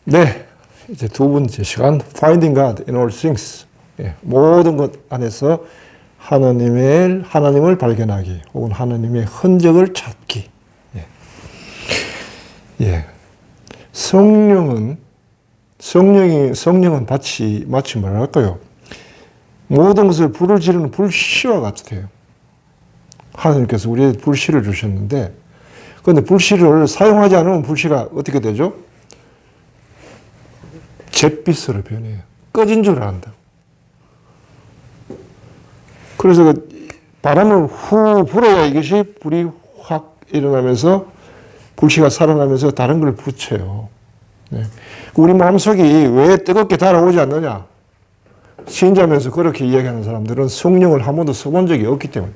네, 이제 두 번째 시간 Finding God in all things. 예, 모든 것 안에서 하나님을 발견하기 혹은 하나님의 흔적을 찾기. 예. 예. 성령은 마치 뭐랄까요? 모든 것을 불을 지르는 불씨와 같아요. 하나님께서 우리에게 불씨를 주셨는데, 그런데 불씨를 사용하지 않으면 불씨가 어떻게 되죠? 잿빛으로 변해요. 꺼진 줄 안다고. 그래서 그 바람을 후 불어야 이것이 불이 확 일어나면서 불씨가 살아나면서 다른 걸 붙여요. 네. 우리 마음속이 왜 뜨겁게 달아오지 않느냐? 신자면서 그렇게 이야기하는 사람들은 성령을 한 번도 써본 적이 없기 때문에.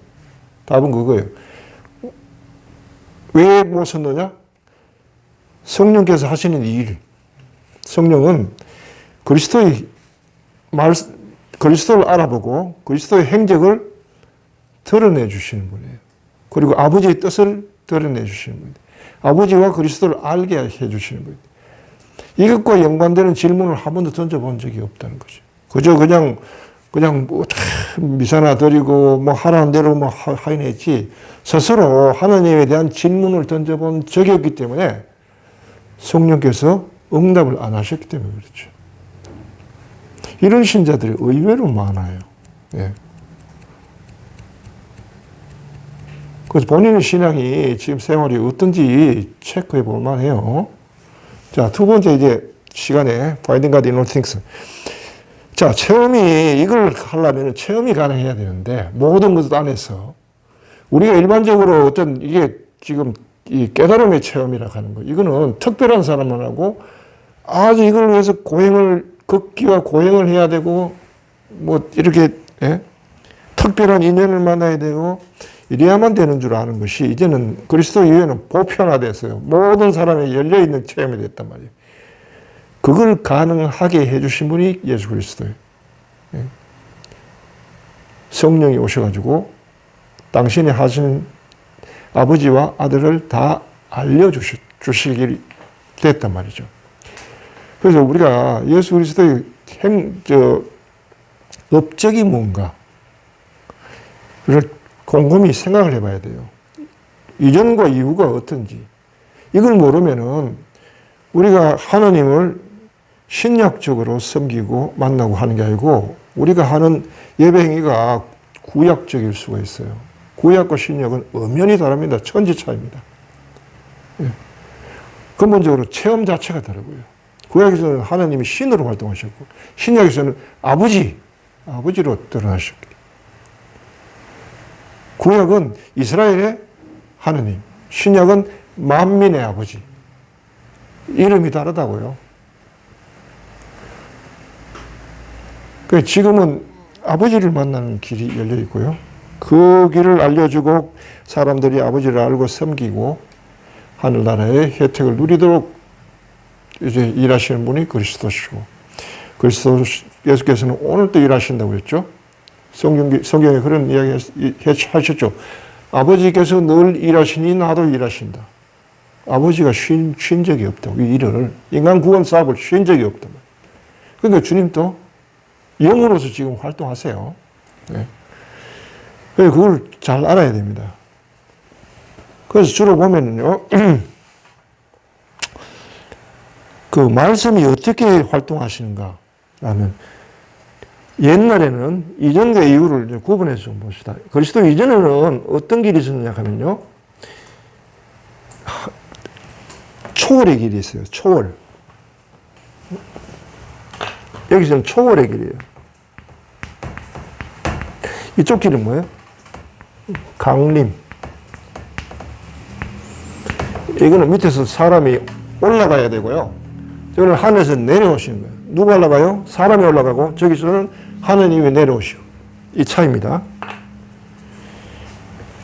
답은 그거예요. 왜 못 썼느냐? 성령께서 하시는 일. 성령은 그리스도를 알아보고 그리스도의 행적을 드러내 주시는 분이에요. 그리고 아버지의 뜻을 드러내 주시는 분이에요. 아버지와 그리스도를 알게 해 주시는 분이에요. 이것과 연관되는 질문을 한 번도 던져본 적이 없다는 거죠. 그저 그냥 뭐 미사나 드리고 뭐 하라는 대로 뭐 하긴 했지 스스로 하나님에 대한 질문을 던져본 적이 없기 때문에 성령께서 응답을 안 하셨기 때문에 그렇죠. 이런 신자들이 의외로 많아요. 예. 그래서 본인의 신앙이 지금 생활이 어떤지 체크해 볼 만해요. 자, 두 번째 이제 시간에 Finding God in all things. 자, 이걸 하려면 체험이 가능해야 되는데, 모든 것 안에서. 우리가 일반적으로 어떤 이게 지금 이 깨달음의 체험이라고 하는 거, 이거는 특별한 사람만 하고 아주 이걸 위해서 걷기와 고행을 해야 되고, 뭐 이렇게, 예? 특별한 인연을 만나야 되고, 이래야만 되는 줄 아는 것이 이제는 그리스도 이후에는 보편화됐어요. 모든 사람이 열려있는 체험이 됐단 말이에요. 그걸 가능하게 해주신 분이 예수 그리스도예요. 성령이 오셔가지고 당신이 하신 아버지와 아들을 다 알려주시길 됐단 말이죠. 그래서 우리가 예수 그리스도의 업적이 뭔가를 곰곰이 생각을 해봐야 돼요. 이전과 이후가 어떤지. 이걸 모르면은 우리가 하나님을 신약적으로 섬기고 만나고 하는 게 아니고 우리가 하는 예배 행위가 구약적일 수가 있어요. 구약과 신약은 엄연히 다릅니다. 천지 차이입니다. 예. 근본적으로 체험 자체가 다르고요. 구약에서는 하나님이 신으로 활동하셨고 신약에서는 아버지로 드러나셨기. 구약은 이스라엘의 하나님, 신약은 만민의 아버지. 이름이 다르다고요. 지금은 아버지를 만나는 길이 열려 있고요. 그 길을 알려주고 사람들이 아버지를 알고 섬기고 하늘나라의 혜택을 누리도록 이제 일하시는 분이 그리스도시고, 예수께서는 오늘도 일하신다고 그랬죠. 성경에 그런 이야기 하셨죠. 아버지께서 늘 일하시니 나도 일하신다. 아버지가 쉰 적이 없다고. 이 일을 인간 구원 사업을 쉰 적이 없다. 그러니까 주님도 영으로서 지금 활동하세요. 네. 그걸 잘 알아야 됩니다. 그래서 주로 보면요, 그 말씀이 어떻게 활동하시는가 하면 옛날에는 이전과 이후를 구분해서 좀 봅시다. 그리스도 이전에는 어떤 길이 있었느냐 하면요, 초월의 길이 있어요. 초월. 여기서는 초월의 길이에요. 이쪽 길은 뭐예요? 강림. 이거는 밑에서 사람이 올라가야 되고요. 저는 하늘에서 내려오시는 거예요. 누가 올라가요? 사람이 올라가고 저기서는 하느님이 내려오시고. 이 차이입니다.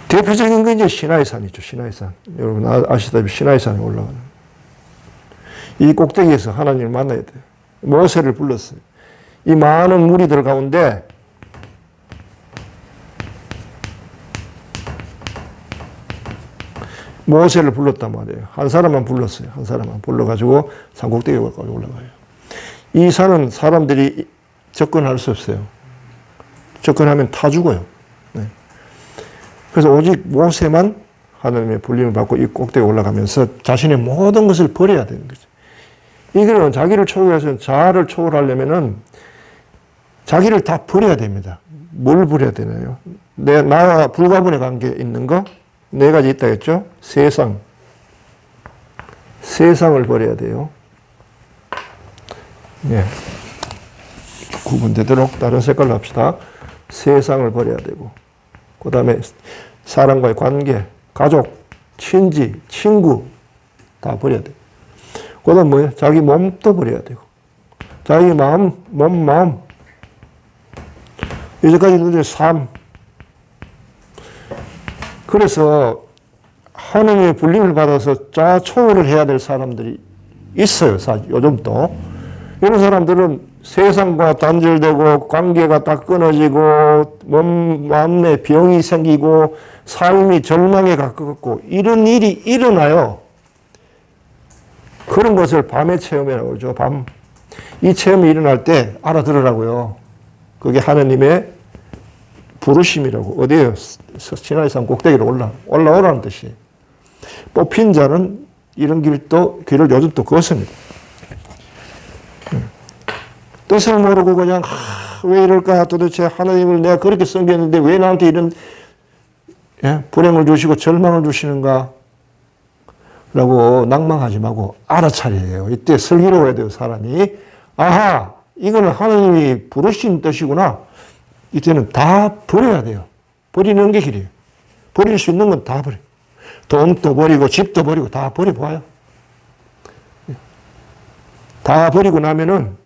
대표적인 게 이제 시나이산이죠. 시나이산. 여러분 아시다시피 시나이산에 올라가는. 이 꼭대기에서 하나님을 만나야 돼요. 모세를 불렀어요. 이 많은 무리들 가운데 모세를 불렀단 말이에요. 한 사람만 불렀어요. 한 사람만 불러가지고 산꼭대기까지 올라가요. 이 산은 사람들이 접근할 수 없어요. 접근하면 타 죽어요. 네. 그래서 오직 모세만 하나님의 불림을 받고 이 꼭대기에 올라가면서 자신의 모든 것을 버려야 되는 거죠. 이거는 자기를 초월해서 자아를 초월하려면은 자기를 다 버려야 됩니다. 뭘 버려야 되나요? 나와 불가분의 관계에 있는 거 네 가지 있다 했죠? 세상을 버려야 돼요. 예. 구분되도록 다른 색깔로 합시다. 세상을 버려야 되고, 그 다음에 사람과의 관계, 가족, 친지, 친구 다 버려야 돼요. 그 다음 뭐예요? 자기 몸도 버려야 되고, 자기 마음, 마음. 이제까지 누린 삶. 그래서 하나님의 불림을 받아서 자아 초월을 해야 될 사람들이 있어요. 사실 요즘도. 이런 사람들은 세상과 단절되고 관계가 다 끊어지고 마음 내 병이 생기고 삶이 절망에 가깝고 이런 일이 일어나요. 그런 것을 밤의 체험이라고 그러죠. 밤. 이 체험이 일어날 때 알아들으라고요. 그게 하나님의 부르심이라고. 어디에요? 시나이산 꼭대기로 올라오라는 뜻이에요. 뽑힌 자는 이런 길을 요즘 또 그었습니다. 뜻을 모르고 그냥 왜 이럴까 도대체 하나님을 내가 그렇게 섬겼는데 왜 나한테 이런 불행을 주시고 절망을 주시는가 라고 낭망하지 말고 알아차려야 해요. 이때 슬기로워야 돼요. 사람이. 아하, 이거는 하나님이 부르신 뜻이구나. 이때는 다 버려야 돼요. 버리는 게 길이에요. 버릴 수 있는 건 다 버려요. 돈도 버리고 집도 버리고 다 버려봐요. 다 버리고 나면은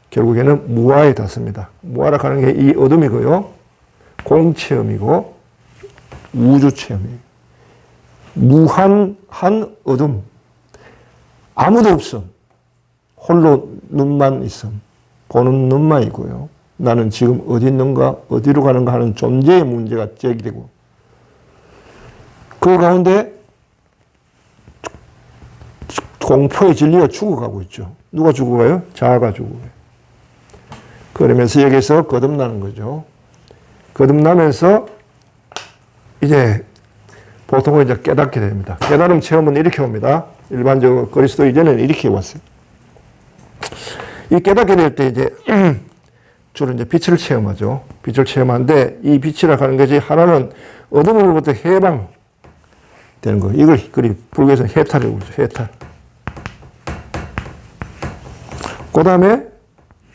결국에는 무아에 닿습니다. 무아라 하는 게 이 어둠이고요. 공체험이고 우주체험이에요. 무한한 어둠. 아무도 없음. 홀로 눈만 있음. 보는 눈만 있고요. 나는 지금 어디 있는가, 어디로 가는가 하는 존재의 문제가 제기되고, 그 가운데 공포의 진리가 죽어가고 있죠. 누가 죽어가요? 자아가 죽어가요. 그러면서 여기서 거듭나는 거죠. 거듭나면서 이제 보통은 이제 깨닫게 됩니다. 깨달음 체험은 이렇게 옵니다. 일반적으로 그리스도 이전에는 이렇게 왔어요. 이 깨닫게 될 때 이제 주로 이제 빛을 체험하죠. 빛을 체험하는데 이 빛이라 하는 것이 하나는 어둠으로부터 해방되는 거. 이걸 불교에서 해탈이라고 그러죠. 해탈. 그 다음에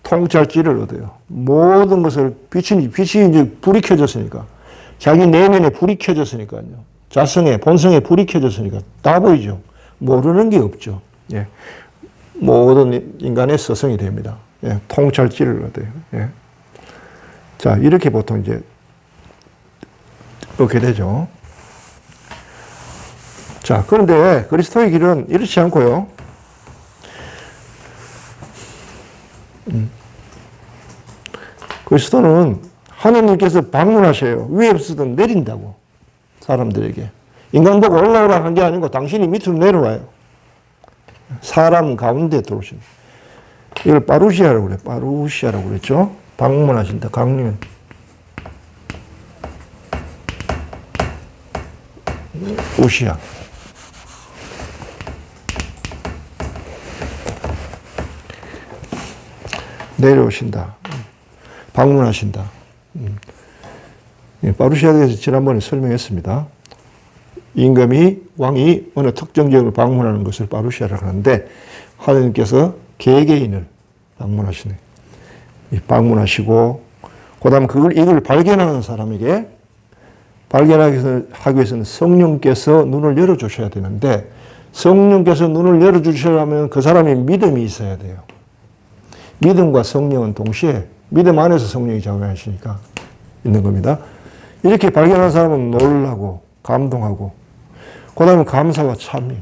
통찰지를 얻어요. 모든 것을 빛이 이제 불이 켜졌으니까. 자기 내면에 불이 켜졌으니까요. 자성에, 본성에 불이 켜졌으니까 다 보이죠. 모르는 게 없죠. 예. 모든 인간의 서성이 됩니다. 예. 통찰지를 얻어요. 예. 자, 이렇게 보통 이제 얻게 되죠. 자, 그런데 그리스도의 길은 이렇지 않고요. 그리스도는 하나님께서 방문하셔요. 위에서든 내린다고. 사람들에게. 인간 보고 올라오라 한 게 아니고 당신이 밑으로 내려와요. 사람 가운데 들어오십니다. 이걸 파루시아라고 그래요. 파루시아라고 그랬죠. 방문하신다. 강림. 우시아. 내려오신다. 방문하신다. 파루시아에 대해서 지난번에 설명했습니다. 임금이, 왕이 어느 특정 지역을 방문하는 것을 파루시아라고 하는데 하나님께서 개개인을 방문하시네. 방문하시고 그 다음 이걸 발견하는 사람에게 발견하기 위해서는 성령께서 눈을 열어주셔야 되는데 성령께서 눈을 열어주시려면 그 사람이 믿음이 있어야 돼요. 믿음과 성령은 동시에 믿음 안에서 성령이 작용하시니까 있는 겁니다. 이렇게 발견한 사람은 놀라고 감동하고 그 다음에 감사와 찬미.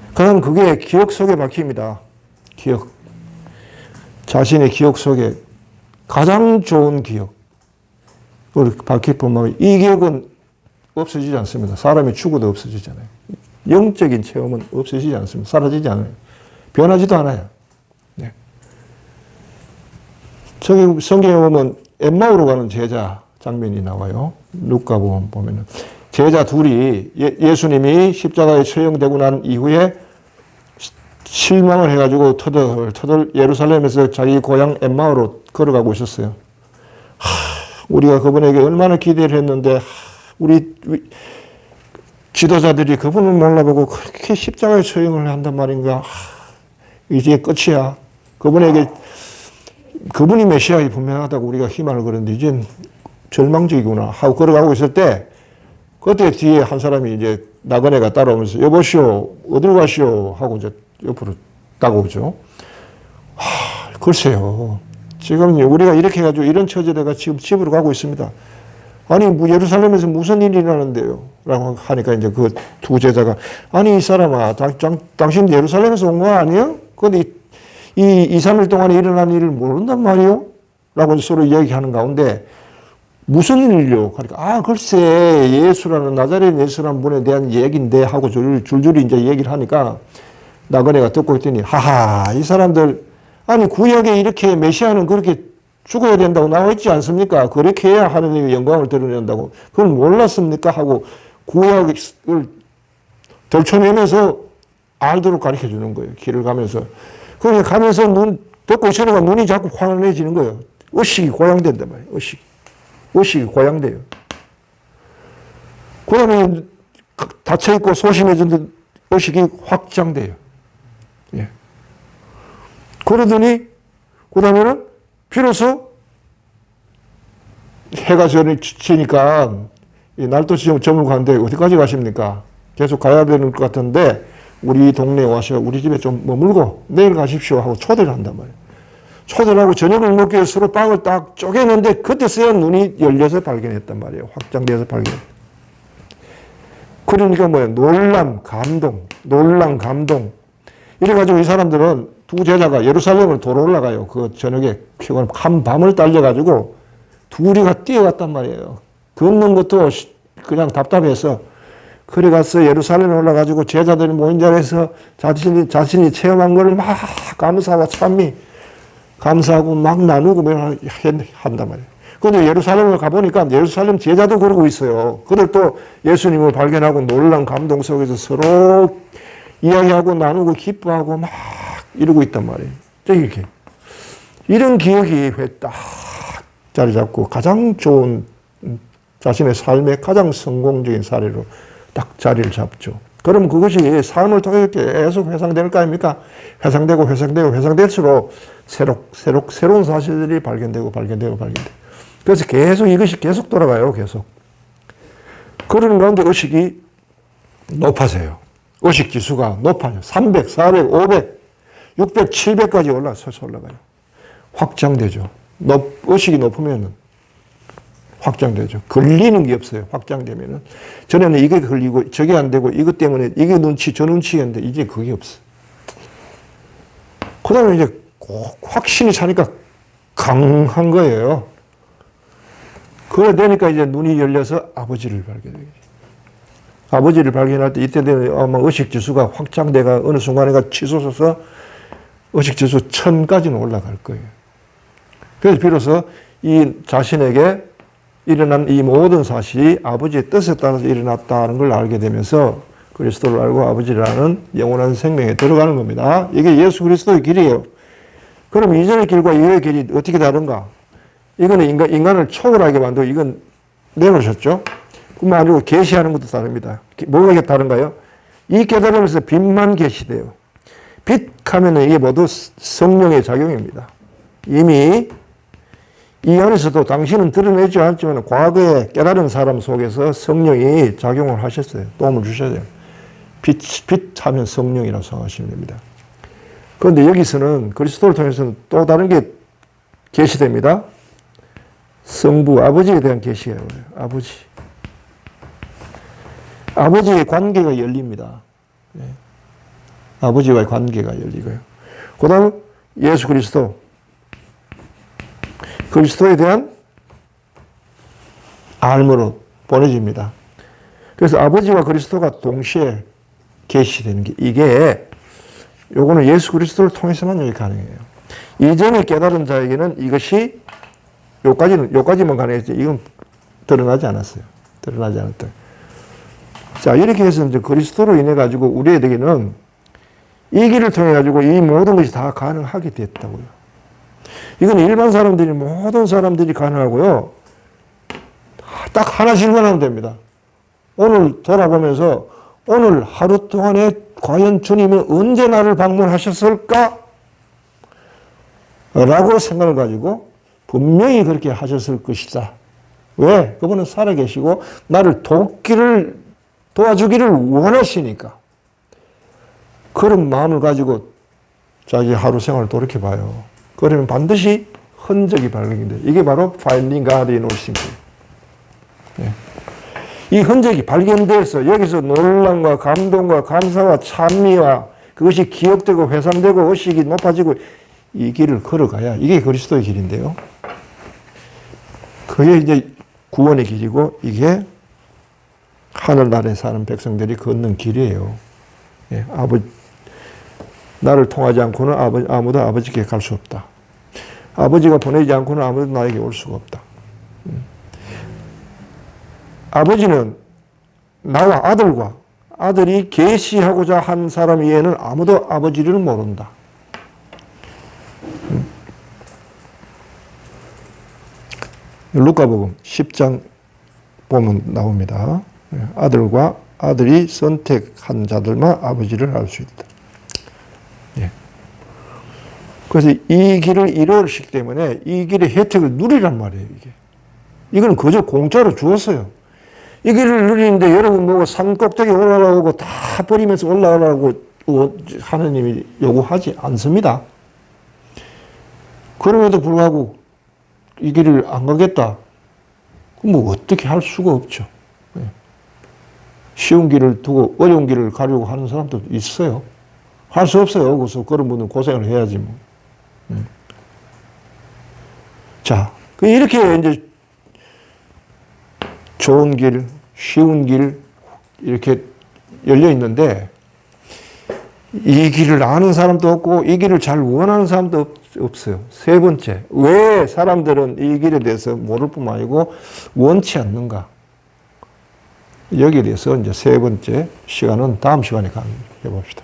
그 다음 그게 기억 속에 박힙니다. 기억. 자신의 기억 속에 가장 좋은 기억. 박힐 뿐만 이 기억은 없어지지 않습니다. 사람이 죽어도 없어지잖아요. 영적인 체험은 없어지지 않습니다. 사라지지 않아요. 변하지도 않아요. 네. 저기 성경에 보면 엠마오로 가는 제자 장면이 나와요. 루카복음 보면은 제자 둘이 예수님이 십자가에 처형되고 난 이후에 실망을 해가지고 터덜터덜 예루살렘에서 자기 고향 엠마오로 걸어가고 있었어요. 우리가 그분에게 얼마나 기대를 했는데 우리 지도자들이 그분을 몰라보고 그렇게 십자가에 처형을 한단 말인가. 이제 끝이야. 그분이 메시아이 분명하다고 우리가 희망을 걸었는데 이제 절망적이구나 하고 걸어가고 있을 때 그때 뒤에 한 사람이 이제 나그네가 따라오면서 여보시오 어디로 가시오 하고 이제 옆으로 다가오죠. 글쎄요. 지금 우리가 이렇게 해가지고 이런 처지대가 지금 집으로 가고 있습니다. 아니 뭐 예루살렘에서 무슨 일이 일어나는데요? 라고 하니까 이제 그 두 제자가 아니 이 사람아 당신 예루살렘에서 온 거 아니에요? 근데 이 3일 동안에 일어난 일을 모른단 말이요? 라고 서로 이야기하는 가운데 무슨 일이요? 그러니까 글쎄 예수라는 나자렛 예수라는 분에 대한 얘기인데 하고 줄줄이 이제 얘기를 하니까 나그네가 듣고 있더니 하하 이 사람들 아니 구약에 이렇게 메시아는 그렇게 죽어야 된다고 나와 있지 않습니까? 그렇게 해야 하느님의 영광을 드러낸다고 그걸 몰랐습니까? 하고 구약을 덜쳐내면서 알도록 가르쳐 주는 거예요. 길을 가면서. 그러니 가면서 듣고 있으니까 눈이 자꾸 환해지는 거예요. 의식이 고양된단 말이에요. 의식이 고양돼요. 그러면 닫혀있고 소심해진 의식이 확장돼요. 예. 그러더니 그 다음에는 비로소 해가 지니까 날도 저물고 가는데 어디까지 가십니까? 계속 가야 되는 것 같은데 우리 동네에 와서 우리 집에 좀 머물고 내일 가십시오 하고 초대를 한단 말이에요. 초대를 하고 저녁을 먹기 위해서 서로 빵을 딱 쪼개는데 그때서야 눈이 열려서 발견했단 말이에요. 확장돼서 발견. 그러니까 뭐예요? 놀람, 감동. 이래가지고 이 사람들은 두 제자가 예루살렘을 도로 올라가요. 그 저녁에 한 밤을 달려가지고 둘이가 뛰어갔단 말이에요. 걷는 것도 그냥 답답해서 그래 가서 예루살렘에 올라가지고 제자들이 모인 자리에서 자신이 체험한 것을 막 감사와 찬미 감사하고 막 나누고 한단 말이에요. 그런데 예루살렘을 가보니까 예루살렘 제자도 그러고 있어요. 그들도 예수님을 발견하고 놀란 감동 속에서 서로 이야기하고 나누고 기뻐하고 막 이러고 있단 말이에요. 이렇게. 이런 기억이 딱 자리 잡고 가장 좋은 자신의 삶의 가장 성공적인 사례로 딱 자리를 잡죠. 그럼 그것이 삶을 통해 계속 회상될 거 아닙니까? 회상될수록 새로운 사실들이 발견되고. 그래서 계속 이것이 계속 돌아가요, 계속. 그러는 가운데 의식이 높아져요. 의식 지수가 높아요. 300, 400, 500, 600, 700까지 올라가요. 확장되죠. 의식이 높으면은 확장되죠. 걸리는 게 없어요. 확장되면은. 전에는 이게 걸리고 저게 안 되고 이것 때문에 이게 저 눈치였는데 이제 그게 없어. 그 다음에 이제 확신이 차니까 강한 거예요. 그래 되니까 이제 눈이 열려서 아버지를 발견해요. 아버지를 발견할 때 이때 되면 아마 의식지수가 확장돼가 어느 순간에가 치솟아서 의식지수 1000까지는 올라갈 거예요. 그래서 비로소 이 자신에게 일어난 이 모든 사실이 아버지의 뜻에 따라서 일어났다는 걸 알게 되면서 그리스도를 알고 아버지라는 영원한 생명에 들어가는 겁니다. 이게 예수 그리스도의 길이에요. 그럼 이전의 길과 이후의 길이 어떻게 다른가? 이거는 인간을 초월하게 만들고 이건 내놓으셨죠? 뿐만 아니고 계시하는 것도 다릅니다. 뭐가 다른가요? 이 깨달음에서 빛만 계시돼요. 빛 하면은 이게 모두 성령의 작용입니다. 이미 이 안에서도 당신은 드러내지 않았지만 과거에 깨달은 사람 속에서 성령이 작용을 하셨어요. 도움을 주셔야 돼요. 빛 하면 성령이라고 생각하시면 됩니다. 그런데 여기서는 그리스도를 통해서는 또 다른 게 계시됩니다. 성부, 아버지에 대한 계시가 오요. 아버지의 관계가 열립니다. 네. 아버지와의 관계가 열리고요. 그 다음 예수 그리스도에 대한 알므로 보내집니다. 그래서 아버지와 그리스도가 동시에 계시되는 게 이게 요거는 예수 그리스도를 통해서만 여기 가능해요. 이전에 깨달은 자에게는 이것이 요까지만 가능했지 이건 드러나지 않았어요. 드러나지 않았다. 자, 이렇게 해서 이제 그리스도로 인해 가지고 우리에게는 이 길을 통해 가지고 이 모든 것이 다 가능하게 됐다고요. 이건 일반 사람들이 모든 사람들이 가능하고요. 딱 하나 질문하면 됩니다. 오늘 돌아보면서 오늘 하루 동안에 과연 주님은 언제 나를 방문하셨을까? 라고 생각을 가지고 분명히 그렇게 하셨을 것이다. 왜? 그분은 살아계시고 나를 도와주기를 원하시니까. 그런 마음을 가지고 자기 하루 생활을 돌이켜봐요. 그러면 반드시 흔적이 발견돼. 이게 바로 Finding God in all things. 네. 이 흔적이 발견돼서 여기서 놀람과 감동과 감사와 찬미와 그것이 기억되고 회상되고 의식이 높아지고 이 길을 걸어가야 이게 그리스도의 길인데요. 그게 이제 구원의 길이고 이게 하늘나라에 사는 백성들이 걷는 길이에요. 예, 나를 통하지 않고는 아무도 아버지께 갈 수 없다. 아버지가 보내지 않고는 아무도 나에게 올 수가 없다. 아버지는 나와 아들과 아들이 계시하고자 한 사람 이외에는 아무도 아버지를 모른다. 루카복음 10장 보면 나옵니다. 아들과 아들이 선택한 자들만 아버지를 알 수 있다. 예. 그래서 이 길을 이루었기 때문에 이 길의 혜택을 누리란 말이에요. 이건 그저 공짜로 주었어요. 이 길을 누리는데 여러분 보고 산 꼭대기 올라가고 다 버리면서 올라가라고 하느님이 요구하지 않습니다. 그럼에도 불구하고 이 길을 안 가겠다. 그럼 뭐 어떻게 할 수가 없죠. 쉬운 길을 두고 어려운 길을 가려고 하는 사람도 있어요. 할 수 없어요. 그래서 그런 분은 고생을 해야지 뭐. 자, 이렇게 이제 좋은 길, 쉬운 길 이렇게 열려 있는데 이 길을 아는 사람도 없고 이 길을 잘 원하는 사람도 없어요. 세 번째, 왜 사람들은 이 길에 대해서 모를 뿐만 아니고 원치 않는가? 여기에 대해서 이제 세 번째 시간은 다음 시간에 해봅시다.